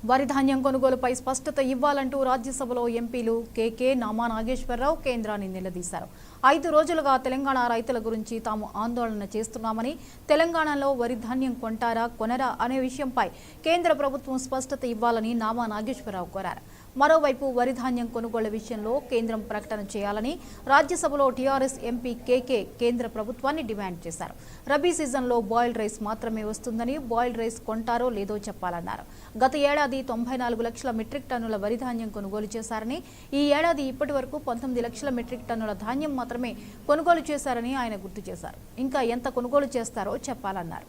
వరి ధాన్యం కొనుగోలుపై స్పష్టత ఇవ్వాలంటూ రాజ్యసభలో ఎంపీలు కేకే నామా నాగేశ్వరరావు కేంద్రాన్ని నిలదీశారు. 5 రోజులుగా తెలంగాణ రైతుల గురించి తాము ఆందోళన చేస్తున్నామని, తెలంగాణలో వరి ధాన్యం కొంటారా కొనరా అనే విషయంపై కేంద్ర ప్రభుత్వం స్పష్టత ఇవ్వాలని నామా నాగేశ్వరరావు కోరారు. మరోవైపు వరి ధాన్యం కొనుగోళ్ల విషయంలో కేంద్రం ప్రకటన చేయాలని రాజ్యసభలో టీఆర్ఎస్ ఎంపీ కేకే కేంద్ర ప్రభుత్వాన్ని డిమాండ్ చేశారు. రబీ సీజన్లో బాయిల్డ్ రైస్ మాత్రమే వస్తుందని, బాయిల్డ్ రైస్ కొంటారో లేదో చెప్పాలన్నారు. గత ఏడాది 94 లక్షల మెట్రిక్ టన్నుల వరి ధాన్యం కొనుగోలు చేశారని, ఈ ఏడాది ఇప్పటి వరకు 19 లక్షల మెట్రిక్ టన్నుల ధాన్యం మాత్రమే కొనుగోలు చేశారని ఆయన గుర్తు చేశారు. ఇంకా ఎంత కొనుగోలు చేస్తారో చెప్పాలన్నారు.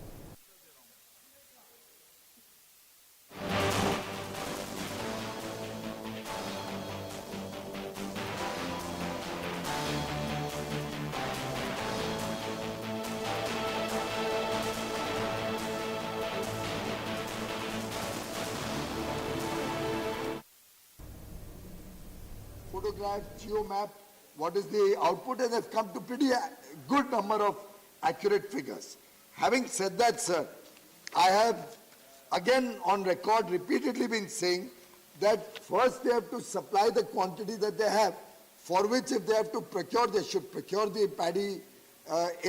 Photograph, geomap, what is the output, and they've come to pretty good number of accurate figures. Having said that, sir, I have again on record repeatedly been saying that first they have to supply the quantity that they have, for which if they have to procure, they should procure the paddy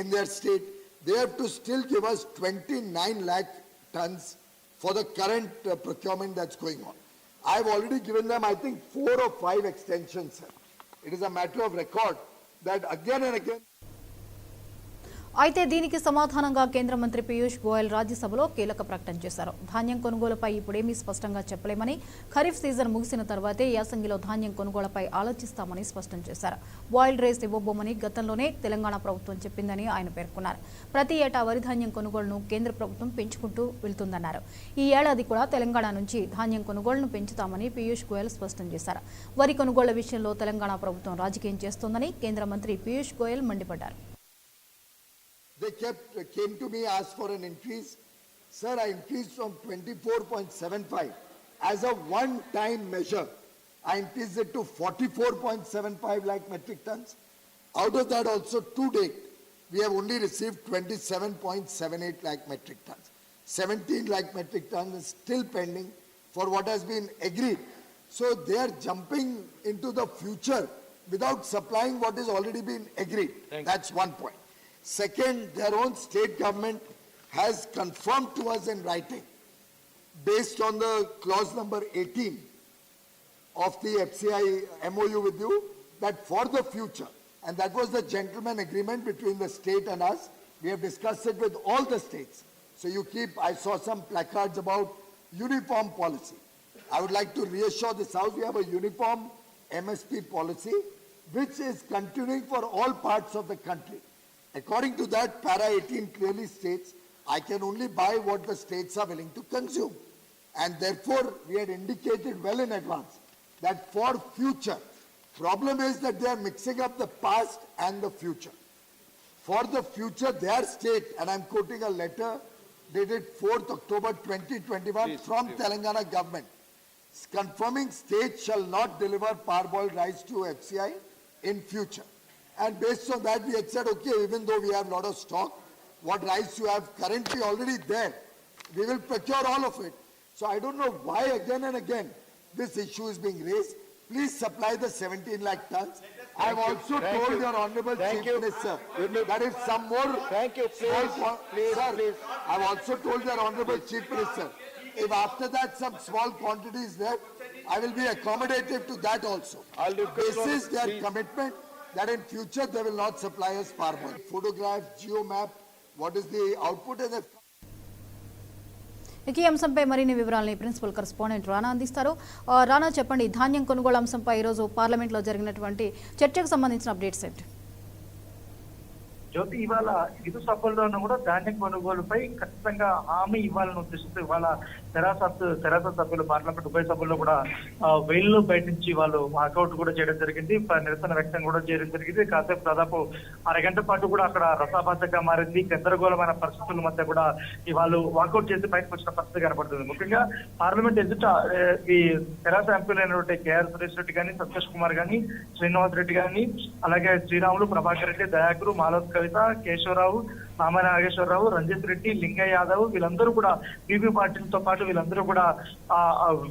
in their state. They have to still give us 29 lakh tons for the current procurement that's going on. I've already given them, I think, 4 or 5 extensions, sir. It is a matter of record that again and again. అయితే దీనికి సమాధానంగా కేంద్ర మంత్రి పీయూష్ గోయల్ రాజ్యసభలో కీలక ప్రకటన చేశారు. ధాన్యం కొనుగోలుపై ఇప్పుడేమీ స్పష్టంగా చెప్పలేమని, ఖరీఫ్ సీజన్ ముగిసిన తర్వాతే యాసంగిలో ధాన్యం కొనుగోలుపై ఆలోచిస్తామని స్పష్టం చేశారు. బాయిల్డ్ రైస్ ఇవ్వబోమని గతంలోనే తెలంగాణ ప్రభుత్వం చెప్పిందని ఆయన పేర్కొన్నారు. ప్రతి ఏటా వరి ధాన్యం కొనుగోలును కేంద్ర ప్రభుత్వం పెంచుకుంటూ వెళ్తుందన్నారు. ఈ ఏడాది కూడా తెలంగాణ నుంచి ధాన్యం కొనుగోలును పెంచుతామని పీయూష్ గోయల్ స్పష్టం చేశారు. వరి కొనుగోళ్ల విషయంలో తెలంగాణ ప్రభుత్వం రాజకీయం చేస్తోందని కేంద్ర మంత్రి పీయూష్ గోయల్ మండిపడ్డారు. They came to me, asked for an increase. Sir, I increased from 24.75 as a one-time measure. I increased it to 44.75 lakh metric tons. Out of that also to date, we have only received 27.78 lakh metric tons. 17 lakh metric tons is still pending for what has been agreed. So they are jumping into the future without supplying what has already been agreed. That's one point. Second, their own state government has confirmed to us in writing, based on the clause number 18 of the FCI MOU with you, that for the future, and that was the gentleman agreement between the state and us, we have discussed it with all the states. So I saw some placards about uniform policy. I would like to reassure this House, we have a uniform MSP policy, which is continuing for all parts of the country. According to that, para 18 clearly states, I can only buy what the states are willing to consume. And therefore, we had indicated well in advance that for future, problem is that they are mixing up the past and the future. For the future, their state, and I'm quoting a letter dated 4th October 2021 from Telangana government, confirming states shall not deliver parboiled rice to FCI in future. And based on that, we had said, okay, even though we have a lot of stock, what rice you have currently already there, we will procure all of it. So I don't know why again and again this issue is being raised. Please supply the 17 lakh tons. I've also told your Honorable Chief Minister that if some more... Thank you, please. I've also told your Honorable Chief Minister, if after that some small quantity is there, I will be accommodative to that also. This is their commitment. That in future they will not supply us parboiled. Photograph, geomap, what is the output and the... ఈ అంశంపై మరిన్ని వివరాలని principal correspondent రానా అందిస్తారు. రానా చెప్పండి, ధాన్యం కొనుగోలు అంశంపై ఈరోజు పార్లమెంట్లో జరిగినటువంటి చర్చకు సంబంధించిన అప్డేట్స్ ఏంటి? జ్యోతి, ఇవాళ ఇరు సభల్లోనూ కూడా ధాన్యం కొనుగోలుపై ఖచ్చితంగా హామీ ఇవ్వాలని ఉద్దేశంతో ఇవాళ తెరాస సభ్యులు పార్లమెంట్ ఉభయ సభల్లో కూడా వెయిల్లో బయట నుంచి వాళ్ళు వాకౌట్ కూడా చేయడం జరిగింది, నిరసన వ్యక్తం కూడా చేయడం జరిగింది. కాసేపు దాదాపు అరగంట పాటు కూడా అక్కడ రసాభాసగా మారింది. గందరగోళమైన పరిస్థితుల మధ్య కూడా వాళ్ళు వాకౌట్ చేసి బయటకు వచ్చిన పరిస్థితి కనబడుతుంది. ముఖ్యంగా పార్లమెంట్ ఎదుట ఈ తెరాస ఎంపీలైనటువంటి కేఆర్ సురేష్ రెడ్డి కానీ, సంతోష్ కుమార్ కానీ, శ్రీనివాస్ రెడ్డి కానీ, అలాగే శ్రీరాములు, ప్రభాకర్ రెడ్డి, దయాకరు, మాలవ్ కవిత, కేశవరావు, నామా నాగేశ్వరరావు, రంజిత్ రెడ్డి, లింగయ్య యాదవ్ వీళ్ళందరూ కూడా బీబీ పాటిల్తో పాటు వీళ్ళందరూ కూడా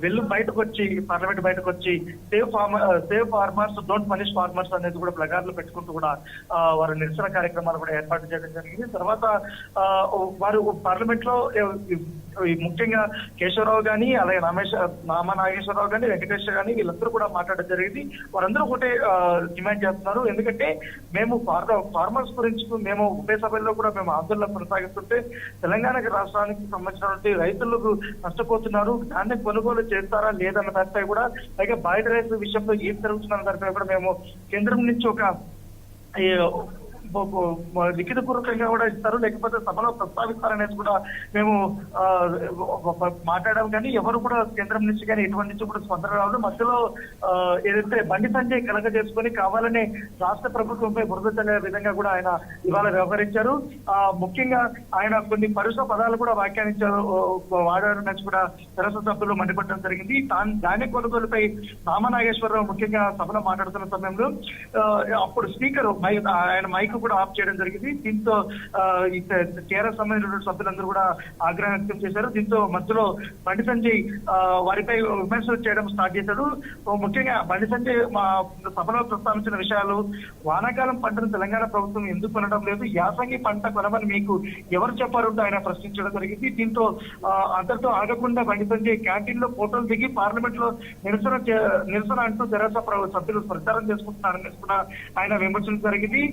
వెళ్ళు బయటకు వచ్చి పార్లమెంట్ బయటకు వచ్చి save farmers, don't punish farmers అనేది కూడా ప్లగార్లు పెట్టుకుంటూ కూడా వారు నిరసన కార్యక్రమాలు కూడా ఏర్పాటు చేయడం జరిగింది. తర్వాత వారు పార్లమెంట్ లో ముఖ్యంగా కేశవరావు గాని, అలాగే నామా నాగేశ్వరరావు గాని, వెంకటేశ్వర గాని వీళ్ళందరూ కూడా మాట్లాడడం జరిగింది. వారందరూ ఒకటే డిమాండ్ చేస్తున్నారు. ఎందుకంటే మేము ఫార్మర్స్ గురించి మేము ఉభయ సభల్లో కూడా మేము ఆందోళన కొనసాగిస్తుంటే తెలంగాణ రాష్ట్రానికి సంబంధించినటువంటి రైతులకు నష్టపోతున్నారు, ధాన్యం కొనుగోలు చేస్తారా లేదన్న దానిపై కూడా, పైగా బాయిడ్ రైస్ విషయంలో ఏం జరుగుతుందన్న దానిపై కూడా మేము కేంద్రం నుంచి ఒక లిఖిత పూర్వకంగా కూడా ఇస్తారు, లేకపోతే సభలో ప్రస్తావిస్తారనేది కూడా మేము మాట్లాడాం. కానీ ఎవరు కూడా కేంద్రం నుంచి కానీ ఎటువంటి నుంచి కూడా స్పందన రావడం, మధ్యలో ఏదైతే బండి సంజయ్ కలగ చేసుకుని కావాలనే రాష్ట్ర ప్రభుత్వంపై బురద చల్లే విధంగా కూడా ఆయన ఇవాళ వ్యవహరించారు. ముఖ్యంగా ఆయన కొన్ని పరుష పదాలు కూడా వ్యాఖ్యానించారు, వాడారనేది కూడా తెరాస సభ్యులు మండిపడడం జరిగింది. ధాన్య కొనుగోలుపై నామా నాగేశ్వరరావు ముఖ్యంగా సభలో మాట్లాడుతున్న సమయంలో అప్పుడు స్పీకర్ ఆయన మైక్ కూడా ఆఫ్ చేయడం జరిగింది. దీంతో టీఆర్ఎస్ సంబంధించిన సభ్యులందరూ కూడా ఆగ్రహం వ్యక్తం చేశారు. దీంతో మధ్యలో బండి సంజయ్ వారిపై విమర్శలు చేయడం స్టార్ట్ చేశాడు. ముఖ్యంగా బండి సంజయ్ మా సభలో ప్రస్తావించిన విషయాలు, వానాకాలం పంటను తెలంగాణ ప్రభుత్వం ఎందుకు కొనడం లేదు, యాసంగి పంట కొనమని మీకు ఎవరు చెప్పారంటూ ఆయన ప్రశ్నించడం జరిగింది. దీంతో అందరితో ఆగకుండా బండి సంజయ్ క్యాంటీన్ లో ఫోటోలు దిగి పార్లమెంట్ లో నిరసన అంటూ తెరాస సభ్యులు ప్రచారం చేసుకుంటున్నారని కూడా ఆయన విమర్శించడం జరిగింది.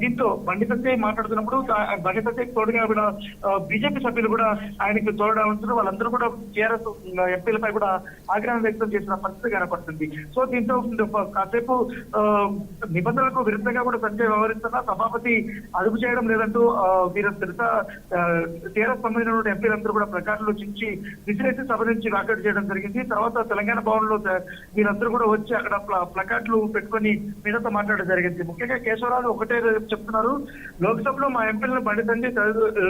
దీంతో బండి సంజయ్ మాట్లాడుతున్నప్పుడు బండి సంజయ్ తోడుగా కూడా బీజేపీ సభ్యులు కూడా ఆయనకు తోడవలసిన వాళ్ళందరూ కూడా టీఆర్ఎస్ ఎంపీలపై కూడా ఆగ్రహం వ్యక్తం చేసిన పరిస్థితి కనపడుతుంది. సో దీంతో కాసేపు నిబంధనలకు విరుద్ధంగా కూడా సంజయ్ వ్యవహరిస్తున్నా సభాపతి అదుపు చేయడం లేదంటూ వీరు టీఆర్ఎస్ సంబంధించిన ఎంపీలందరూ కూడా ప్లకార్డులు చించి విసిరేసి సభ నుంచి వాకౌట్ చేయడం జరిగింది. తర్వాత తెలంగాణ భవన్ లో వీరందరూ కూడా వచ్చి అక్కడ ప్లకార్డులు పెట్టుకొని మీదతో మాట్లాడడం జరిగింది. ముఖ్యంగా కేశవరావు ఒకటే చెప్తున్నారు, లోక్సభలో మా ఎంపీలను బండి సంజయ్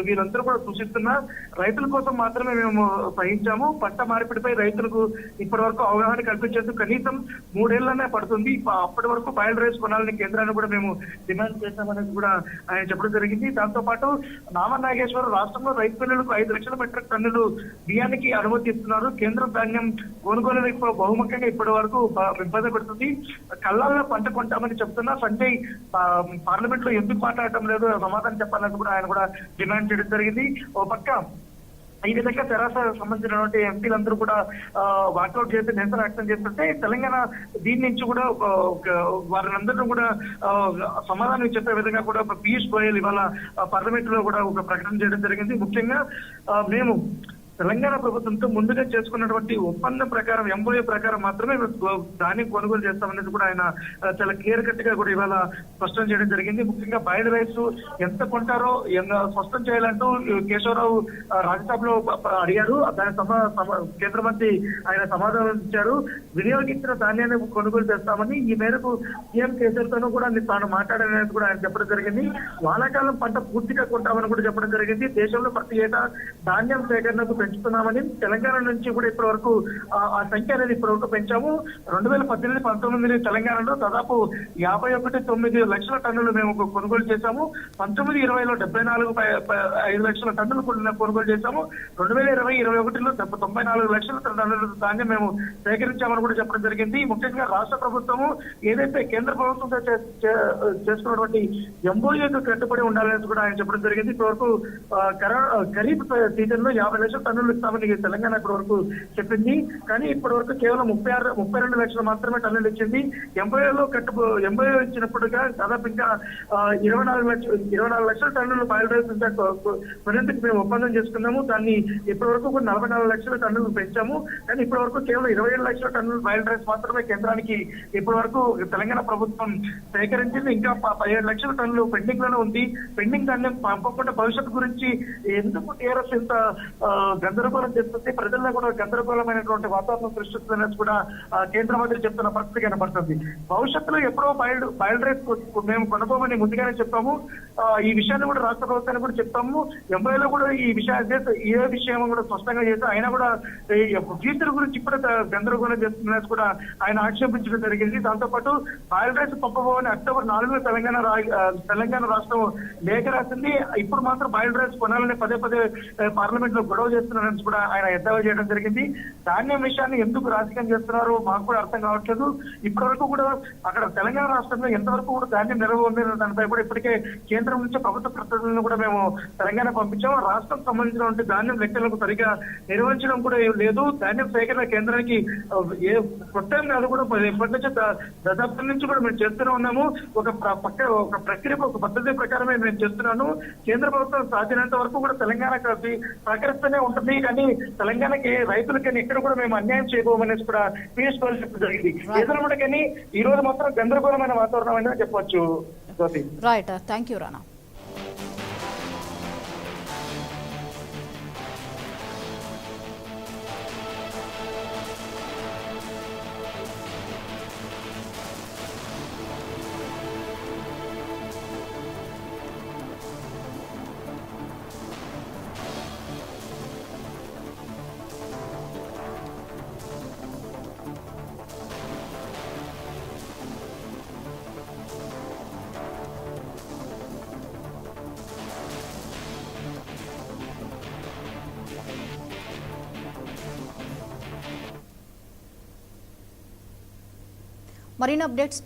వీరందరూ కూడా సూచిస్తున్నా రైతుల కోసం మాత్రమే మేము సహించాము, పంట మార్పిడిపై రైతులకు ఇప్పటి వరకు అవగాహన కల్పించేందుకు కనీసం 3 ఏళ్లనే పడుతుంది, అప్పటి వరకు బాయిల్ రైస్ కొనాలని కేంద్రాన్ని కూడా మేము డిమాండ్ చేశామనేది కూడా ఆయన చెప్పడం జరిగింది. దాంతో పాటు నామా నాగేశ్వర రాష్ట్రంలో రైతు పిల్లలకు 5 లక్షల మెట్రిక్ టన్నులు బియ్యానికి అనుమతి ఇస్తున్నారు, కేంద్రం ధాన్యం కొనుగోలు బహుముఖ్యంగా ఇప్పటి వరకు ఇబ్బంది పెడుతుంది, కళ్ళల్లో పంట కొంటామని చెప్తున్నా సంజయ్ పార్లమెంట్ లో ఎందుకు మాట్లాడటం లేదు, సమాధానం చెప్పాలని కూడా ఆయన కూడా డిమాండ్ చేయడం జరిగింది. ఓ పక్క ఈ విధంగా తెరాస సంబంధించినటువంటి ఎంపీలందరూ కూడా వాకౌట్ చేసి నిరసన వ్యక్తం చేస్తుంటే తెలంగాణ దీని నుంచి కూడా వారందరూ కూడా సమాధానం చెప్పే విధంగా కూడా పీయూష్ గోయల్ ఇవాళ పార్లమెంట్ లో కూడా ఒక ప్రకటన చేయడం జరిగింది. ముఖ్యంగా మేము తెలంగాణ ప్రభుత్వంతో ముందుగా చేసుకున్నటువంటి ఒప్పందం ప్రకారం ఎంఓఏ ప్రకారం మాత్రమే ధాన్యం కొనుగోలు చేస్తామనేది కూడా ఆయన చాలా క్లియర్ కట్ గా కూడా ఇవాళ స్పష్టం చేయడం జరిగింది. ముఖ్యంగా బాయిల్ రైస్ ఎంత కొంటారో స్పష్టం చేయాలంటూ కేశవరావు రాజ్యసభలో అడిగారు. దాని కేంద్ర మంత్రి ఆయన సమాధానం ఇచ్చారు. వినియోగించిన ధాన్యాన్ని కొనుగోలు చేస్తామని, ఈ మేరకు సీఎం కేసీఆర్తోనూ కూడా తాను మాట్లాడనేది కూడా ఆయన చెప్పడం జరిగింది. వానాకాలం పంట పూర్తిగా కొంటామని కూడా చెప్పడం జరిగింది. దేశంలో ప్రతి ఏటా ధాన్యం సేకరణకు పెంచుతున్నామని, తెలంగాణ నుంచి కూడా ఇప్పటి వరకు ఆ సంఖ్య అనేది ఇప్పటి వరకు పెంచాము. 2018-19 తెలంగాణలో దాదాపు 51.9 లక్షల టన్నులు మేము కొనుగోలు చేశాము. 19-20లో 74.5 లక్షల టన్నులు కొనుగోలు చేశాము. 2020-21లో 94 లక్షల టన్నుల ధాన్యం మేము సేకరించామని కూడా చెప్పడం జరిగింది. ముఖ్యంగా రాష్ట్ర ప్రభుత్వము ఏదైతే కేంద్ర ప్రభుత్వంతో చేసుకున్నటువంటి ఎంఓయూకు కట్టుబడి ఉండాలని కూడా ఆయన చెప్పడం జరిగింది. ఇప్పటి వరకు ఖరీఫ్ సీజన్ లో 50 లక్షల టన్నులు ఇస్తామని తెలంగాణ ఇప్పటి వరకు చెప్పింది. కానీ ఇప్పటి వరకు కేవలం 32 లక్షలు మాత్రమే టన్నులు ఇచ్చింది. ఎంఓయూ ఇచ్చినప్పుడుగా దాదాపు ఇంకా 24 లక్షల టన్నులు బాయిల్ రైస్ కొనేందుకు మేము ఒప్పందం చేసుకున్నాము. దాన్ని ఇప్పటి వరకు 44 లక్షల టన్నులు పెంచాము. కానీ ఇప్పటి వరకు కేవలం 27 లక్షల టన్నులు బాయిల్ రైస్ మాత్రమే కేంద్రానికి ఇప్పటి వరకు తెలంగాణ ప్రభుత్వం సేకరించింది. ఇంకా 17 లక్షల టన్నులు పెండింగ్ లోనే ఉంది. పెండింగ్ దాన్ని పంపకుండా భవిష్యత్తు గురించి ఎందుకు టీఆర్ఎస్ ఇంత గందరగోళం చేస్తుంది, ప్రజల్లో కూడా గందరగోళమైనటువంటి వాతావరణం సృష్టిస్తుందనేది కూడా కేంద్ర మంత్రి చెప్తున్న పరిస్థితి కనపడుతుంది. భవిష్యత్తులో ఎప్పుడో బాయిల్డ్ రైస్ మేము కొనబోమని ముందుగానే చెప్పాము. ఈ విషయాన్ని కూడా రాష్ట్ర ప్రభుత్వాన్ని కూడా చెప్తాము. ఎంఐలో కూడా ఈ విషయం కూడా స్పష్టంగా చేస్తే ఆయన కూడా ఫీజుల గురించి ఇప్పుడే గందరగోళం చేస్తున్నది కూడా ఆయన ఆక్షేపించడం జరిగింది. దాంతో పాటు బాయిల్ రైస్ పంపబోని అక్టోబర్ 4 తెలంగాణ రాష్ట్రం లేఖ రాసింది. ఇప్పుడు మాత్రం బాయిల్ రైస్ కొనాలని పదే పార్లమెంట్ లో గొడవ చేస్తున్నారని కూడా ఆయన ఎద్దావా చేయడం జరిగింది. ధాన్యం విషయాన్ని ఎందుకు రాజకీయం చేస్తున్నారో మాకు కూడా అర్థం కావట్లేదు. ఇప్పటి వరకు కూడా అక్కడ తెలంగాణ రాష్ట్రంలో ఎంతవరకు కూడా ధాన్యం నిల్వ ఉంది దానిపై కూడా ఇప్పటికే కేంద్రం నుంచి ప్రభుత్వ ప్రతినిధులను కూడా మేము తెలంగాణ పంపించాము. రాష్ట్రం సంబంధించినటువంటి ధాన్యం లెక్కలకు సరిగా నిర్వహించడం కూడా లేదు. ధాన్యం సేకరణ కేంద్రానికి ఏ కొత్త కాదు కూడా ఎప్పటి నుంచి దశాబ్దం నుంచి కూడా మేము చేస్తూనే ఉన్నాము. ఒక ప్రక్రియ ఒక పద్ధతి ప్రకారమే మేము చేస్తున్నాను. కేంద్ర ప్రభుత్వం సాధ్యమైనంత వరకు కూడా తెలంగాణకి సహకరిస్తూనే ఉంటుంది. కానీ తెలంగాణకి రైతులకి ఎక్కడ కూడా మేము అన్యాయం చేయబోమనేసి కూడా పీయూష్ గోయల్ చెప్పడం జరిగింది. ఏదైనా కానీ ఈ రోజు మాత్రం గందరగోళమైన వాతావరణం అనేది చెప్పొచ్చు. రైట్, థ్యాంక్ యూ రానా. మరిన్ని అప్డేట్స్